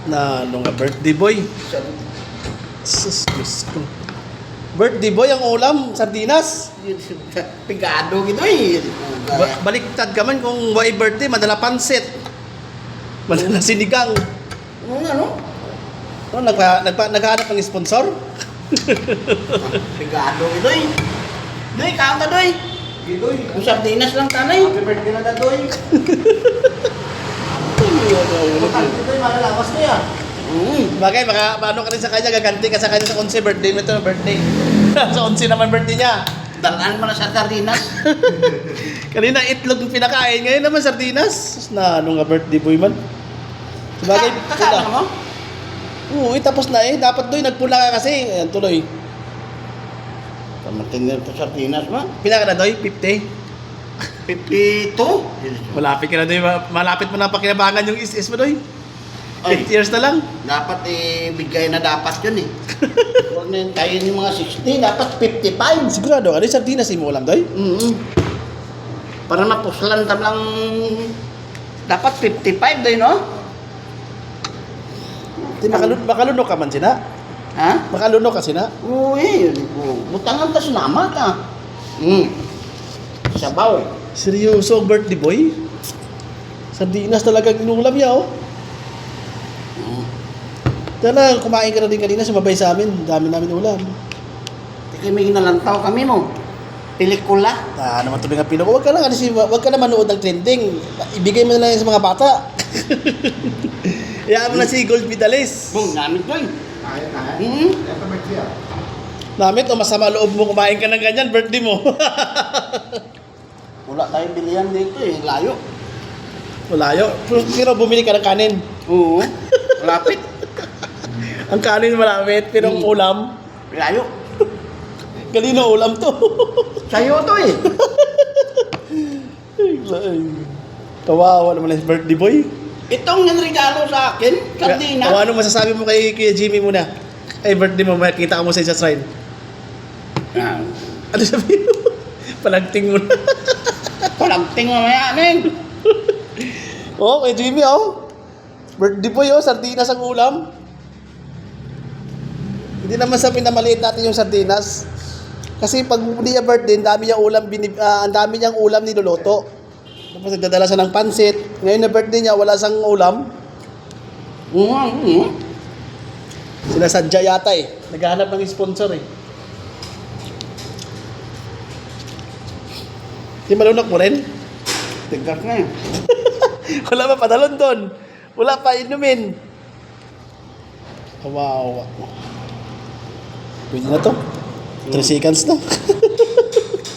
Na ano nga, birthday boy. Sus, Diyos ko. Birthday boy ang ulam, sardinas. Pigado gitu eh. Baliktad ka man kung why birthday, madala pansit. Madala sinigang. Ano? Oh, naghahanap ng sponsor? Pigado gitu eh. Doy, kaon ka doy. Gidoy. Ang sardinas lang tanay. Happy birthday na Doy. Doy, malalamas na yan. Bagay, baka paano ka rin sa kanya, gaganti ka sa kanya sa 11 birthday mo ito, birthday. Sa 11 naman birthday niya. Dalaan mo na sa sardinas. Kanina itlog yung pinakain, ngayon naman sardinas. Na ano nga birthday boy man. Sabagay, Kakala mo? Oo, tapos na eh. Dapat Doy, nagpula ka kasi. Ayan, tuloy. Kamating na ito sardinas mo. Pila ka na Doy? 50? 52? Malapit ka na Doy. Malapit mo na pakinabangan yung is mo Doy. 8 years na lang. Dapat bigay na dapat yun eh. Huwag na tayo yung mga 60, dapat 55. Sigurado ka, Doy, sardinas mo ulam Doy? Para mapuslan tam lang dapat 55 doy no? Di makalunok ka man sina. Ha? Makalunok ka sina. Uy, butangan ta sinama ka. Sabaw. Seryoso ang birthday boy? Sardinas talagang inulam niya oh. Tala, kumain ka na din kanina, sumabay sa amin. Dami namin ulam. Tiki may nalantaw kami mo. Pelikula. Ah, naman tuloy nga Pinoy. Huwag ka na manood ng trending. Ibigay mo na lang yan sa mga bata. Iyaan mo na si Gold Medalist. Bung, namit doy. Namit o masama loob mo kumain ka ng ganyan, birthday mo. Wala tayong bilihan dito eh, layo. Malayo. Pero bumili ka ng kanin. Oo. Lapit. Ang kanin malapit, pero ang ulam, Layo. kanino ulam to? Sa'yo to eh. Ay, kawawa naman ang birthday boy. Itong yung regalo sa akin, sardinas. Ano masasabi mo kay Kuya Jimmy muna? Ay, birthday mo, makita ka mo sa isa shrine. Ah, Ano sabihin mo? Palagting mo na. Palagting mo maya, neng. Oh, kay Jimmy, oh. Birthday boy, oh. Sardinas ang ulam. Hindi naman sabihin na maliit natin yung sardinas. Kasi pag hindi niya birthday, ang dami niyang ulam niluluto. Tapos nagdadala siya ng pansit. Ngayon na birthday niya, wala siyang ulam. Sinasadya yata eh. Naghahanap ng sponsor eh. Di malunok mo rin? Tigdas na yun. Wala pa padalon doon. Wala pa inumin. Kawawa. Pwede na to. 3 seconds na.